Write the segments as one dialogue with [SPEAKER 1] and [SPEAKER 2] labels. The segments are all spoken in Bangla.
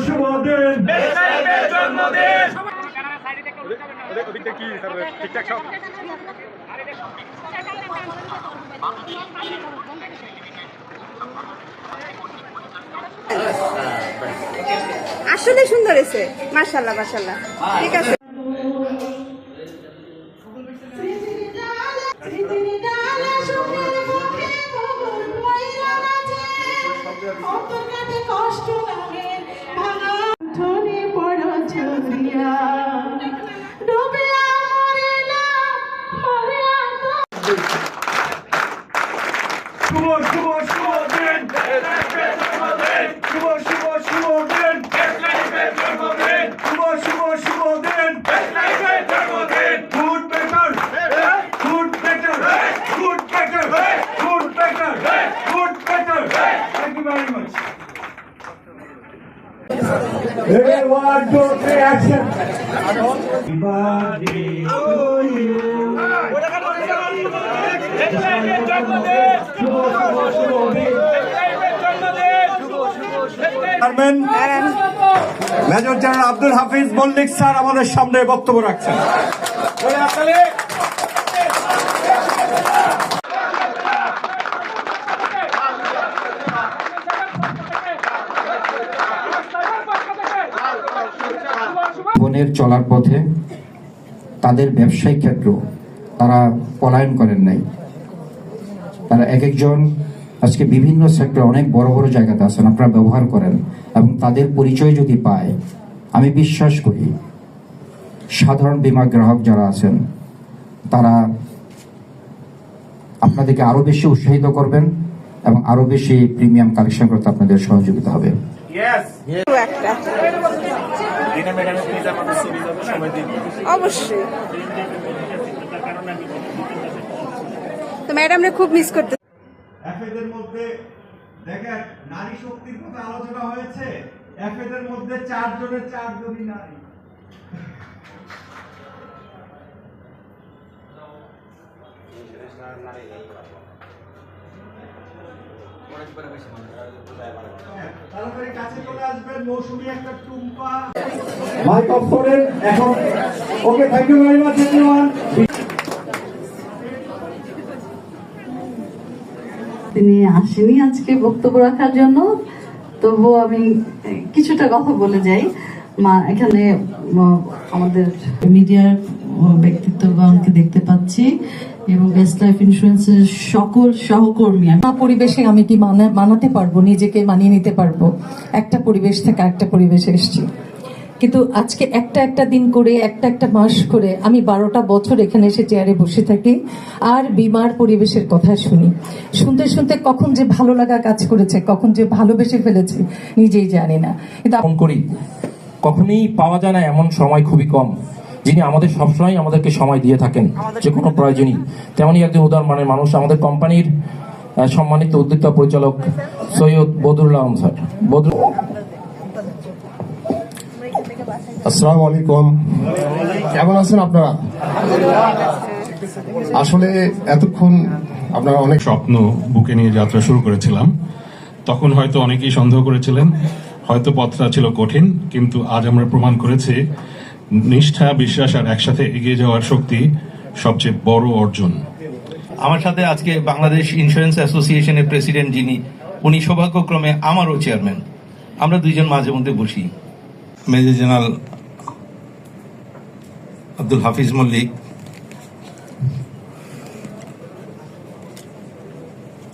[SPEAKER 1] শুভ দিন।
[SPEAKER 2] জন্মদিন।
[SPEAKER 3] আসলে সুন্দর হয়েছে, মাশাআল্লাহ মাশাআল্লাহ। ঠিক আছে।
[SPEAKER 1] শুভ শুভ শুভ দিন। শুভ শুভ শুভ দিন। শুভ শুভ শুভ দিন। Good better. Good better. Good better. Good better. Good better. Thank you very much. Ready, 1, 2, 3, action. Happy birthday to you. Major general Abdul Hafiz Mallick sir আমাদের সামনে বক্তব্য রাখছেন।
[SPEAKER 4] জীবনের চলার পথে তাদের ব্যবসায়িক ক্ষেত্র তারা পলায়ন করেন নাই। তারা এক একজন আজকে বিভিন্ন সেক্টরে অনেক বড় বড় জায়গাতে আছেন, আপনারা ব্যবহার করেন এবং তাদের পরিচয় যদি পায়, আমি বিশ্বাস করি সাধারণ বীমা গ্রাহক যারা আছেন তারা আপনাদেরকে আরো বেশি উৎসাহিত করবেন এবং আরো বেশি প্রিমিয়াম কালেকশন করতে আপনাদের সহযোগিতা হবে।
[SPEAKER 3] অবশ্যই তো ম্যাডামরে খুব মিস করতে।
[SPEAKER 1] এফএদের মধ্যে দেখেন নারী শক্তির কথা আলোচনা হয়েছে, এফএদের মধ্যে 4 জনের 4 জনই নারী। তাড়াতাড়ি কাছে চলে আসবেন, মৌসুমী একটা টুম্পা মাইক অফ করেন এখন। Okay, thank you very much everyone.
[SPEAKER 5] তিনি আসেনি আজকে বক্তব্য রাখার জন্য, তবুও আমি কিছুটা কথা বলে যাই। এখানে আমাদের মিডিয়ার ব্যক্তিত্বগণকে দেখতে পাচ্ছি এবং বেস্ট লাইফ ইন্স্যুরেন্সের সকল সহকর্মী।
[SPEAKER 6] পরিবেশে আমি কি মানাতে পারবো, নিজেকে মানিয়ে নিতে পারবো? একটা পরিবেশ থেকে একটা পরিবেশে এসেছি, কিন্তু আজকে একটা দিন করে একটা মাস করে আমি 12টা বছর এখানে এসে চেয়ারে বসে থাকি আর বিমার পরিবেশের কথা শুনি। শুনতে শুনতে কখন যে ভালো লাগা কাজ করেছে, কখন যে ভালোবেসে ফেলেছি নিজেই জানি না। কিন্তু
[SPEAKER 7] করি কখনোই পাওয়া যায় না এমন সময় খুবই কম, যিনি আমাদের সবসময় আমাদেরকে সময় দিয়ে থাকেন যে কোনো প্রয়োজনই। তেমনই একজন উদাহরণ মানের মানুষ আমাদের কোম্পানির সম্মানিত উদ্যোক্তা পরিচালক সৈয়দ বদরুল আলম স্যার।
[SPEAKER 8] আসসালামু আলাইকুম, কেমন আছেন আপনারা? আসলে এতক্ষণ আপনারা অনেক
[SPEAKER 9] স্বপ্ন বুকে নিয়ে যাত্রা শুরু করেছিলাম। তখন হয়তো অনেকেই সন্দেহ করেছিলেন, হয়তো পথটা ছিল কঠিন, কিন্তু আজ আমরা প্রমাণ করেছি নিষ্ঠা, বিশ্বাস আর একসাথে এগিয়ে যাওয়ার শক্তি সবচেয়ে বড় অর্জন।
[SPEAKER 10] আমার সাথে আজকে বাংলাদেশ ইন্স্যুরেন্স অ্যাসোসিয়েশনের প্রেসিডেন্ট যিনি, উনি সৌভাগ্যক্রমে আমারও চেয়ারম্যান। আমরা দুইজন মাঝে মধ্যে বসি। মেজর জেনারেল আব্দুল হাফিজ মল্লিক,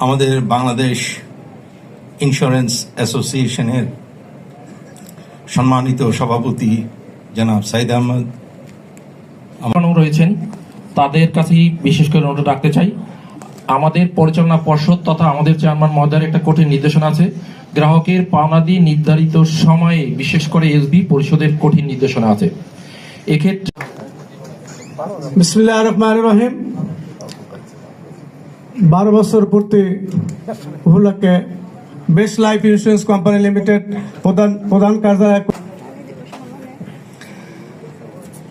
[SPEAKER 10] আমাদের বাংলাদেশ ইন্স্যুরেন্স অ্যাসোসিয়েশনের সম্মানিত সভাপতি জনাব সাইদ আহমদ
[SPEAKER 7] রয়েছেন, তাদের কাছেই বিশেষ করে অনুরোধ রাখতে চাই। আমাদের পরিচালনা পর্ষদ তথা আমাদের চেয়ারম্যান মহোদয়ের একটা কঠিন নির্দেশনা আছে, গ্রাহকের পাওনাদি নির্ধারিত সময়ে, বিশেষ করে এসবি পরিষদের কঠিন নির্দেশনা আছে। এক্ষেত্রে
[SPEAKER 11] বিসমিল্লাহির রহমানির রহিম। 12 বছর পূর্তি উপলক্ষে best life insurance company limited প্রধান কার্যালয়।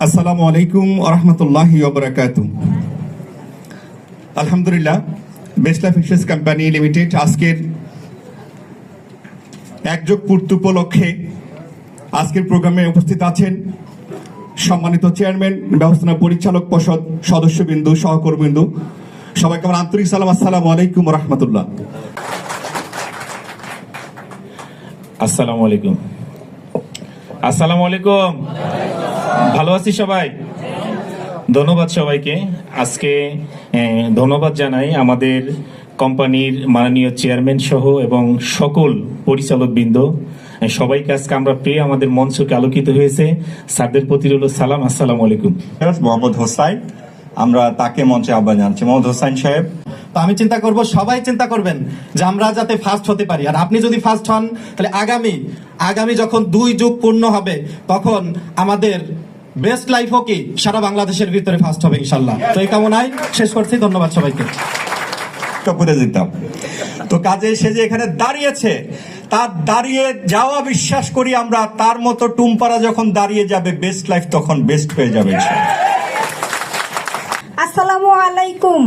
[SPEAKER 12] আসসালামু আলাইকুম ওয়া রাহমাতুল্লাহি ওয়া বারাকাতুহু। আলহামদুলিল্লাহ, best life insurance company limited আজকের একযোগ পূর্তি উপলক্ষে আজকের প্রোগ্রামে উপস্থিত আছেন সম্মানিত চেয়ারম্যান, ব্যবস্থাপনা পরিচালক পর্ষদ সদস্যবৃন্দু, সহকর্মীবৃন্দু, সবাইকে আমার আন্তরিক সালাম। আসসালামু আলাইকুম ওয়া রাহমাতুল্লাহ।
[SPEAKER 7] আসসালামু আলাইকুম। আসসালামু আলাইকুম। ভালো আছি সবাই? ধন্যবাদ সবাইকে। আজকে ধন্যবাদ জানাই আমাদের কোম্পানির মাননীয় চেয়ারম্যান সহ এবং সকল পরিচালক বৃন্দ সবাইকে। আজকে আমরা পেয়ে আমাদের মঞ্চকে আলোকিত হয়েছে। স্যারদের প্রতি রইল সালাম। আসসালামু আলাইকুম।
[SPEAKER 12] মোহাম্মদ হোসাইন, আমরা তাকে মঞ্চে আহ্বান জানাচ্ছি। মোহাম্মদ হোসাইন সাহেব।
[SPEAKER 13] তো আমি চিন্তা করব, সবাই চিন্তা করবেন যে আমরা যাতে ফার্স্ট হতে পারি। আর আপনি যদি ফার্স্ট হন তাহলে আগামী যখন 2 যুগ পূর্ণ হবে তখন আমাদের বেস্ট লাইফও কি সারা বাংলাদেশের ভিতরে ফার্স্ট হবে ইনশাল্লাহ। তো এই কামনায় শেষ করছি। ধন্যবাদ সবাইকে।
[SPEAKER 12] করে দিতাম তো কাজে সে যে এখানে দাঁড়িয়েছে, তার দাঁড়িয়ে যাওয়া বিশ্বাস করি আমরা, তার মতো টুম্পারা যখন দাঁড়িয়ে যাবে বেস্ট লাইফ তখন বেস্ট হয়ে যাবে।
[SPEAKER 3] আসসালামু আলাইকুম।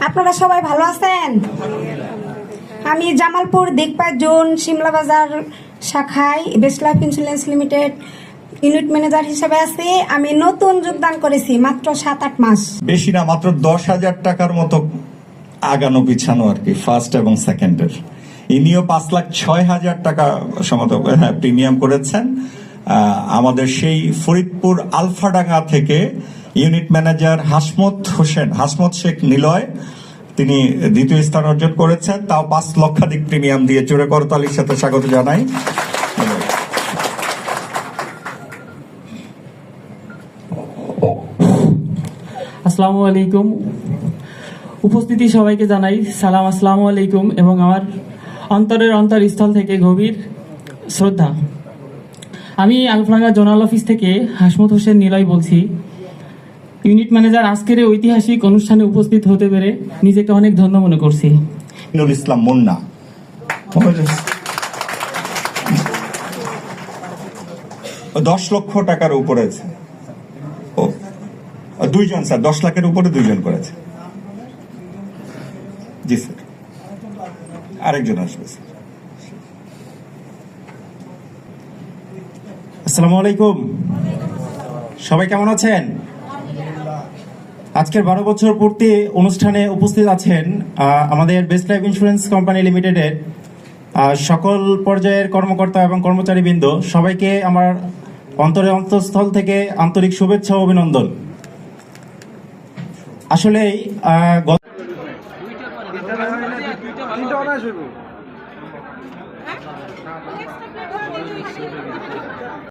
[SPEAKER 3] আপনারা সবাই ভালো আছেন? আমি জামালপুর দিকপাই জোন শিমলা বাজার শাখায় best life insurance limited unit manager হিসেবে আছি। আমি নতুন যোগদান করেছি মাত্র 7-8 মাস।
[SPEAKER 12] বেশি না, মাত্র 10,000 টাকার মতো আগানো পিছানো আর কি, ফার্স্ট এবং সেকেন্ডের। ইনিও 5,06,000 টাকা সম্ভবত প্রিমিয়াম করেছেন। আমাদের সেই ফরিদপুর আলফাডাঙ্গা থেকে ইউনিট ম্যানেজার হাসমত শেখ নিলয়, তিনি দ্বিতীয় স্থান অর্জন করেছেন, তাও 5 লক্ষাধিক প্রিমিয়াম দিয়ে। জোরে করতালির সাথে স্বাগত জানাই।
[SPEAKER 14] আসসালামু আলাইকুম। উপস্থিতি সবাইকে জানাই সালাম, আসসালামু আলাইকুম, এবং আমার অন্তরস্থল থেকে গভীর শ্রদ্ধা। আমি আলফাডাঙ্গা জোনাল অফিস থেকে হাসমত হোসেন নিলয় বলছি। ইউনিট ম্যানেজার আজকের এই ঐতিহাসিক অনুষ্ঠানে উপস্থিত হতে পেরে নিজেকে অনেক ধন্য মনে করছি।
[SPEAKER 12] নুরুল ইসলাম মুন্না 10 লক্ষ টাকার উপরে আছে। ও 2 জন স্যার, 10 লাখের উপরে 2 জন করেছে। জি স্যার, আরেকজন আসবে স্যার।
[SPEAKER 13] আসসালামু আলাইকুম। সবাই কেমন আছেন? আজকের 12 বছর পূর্তি অনুষ্ঠানে উপস্থিত আছেন আমাদের বেস্ট লাইফ ইন্স্যুরেন্স কোম্পানি লিমিটেডের সকল পর্যায়ের কর্মকর্তা এবং কর্মচারীবৃন্দ। সবাইকে আমার অন্তঃস্থল থেকে আন্তরিক শুভেচ্ছা ও অভিনন্দন। আসলে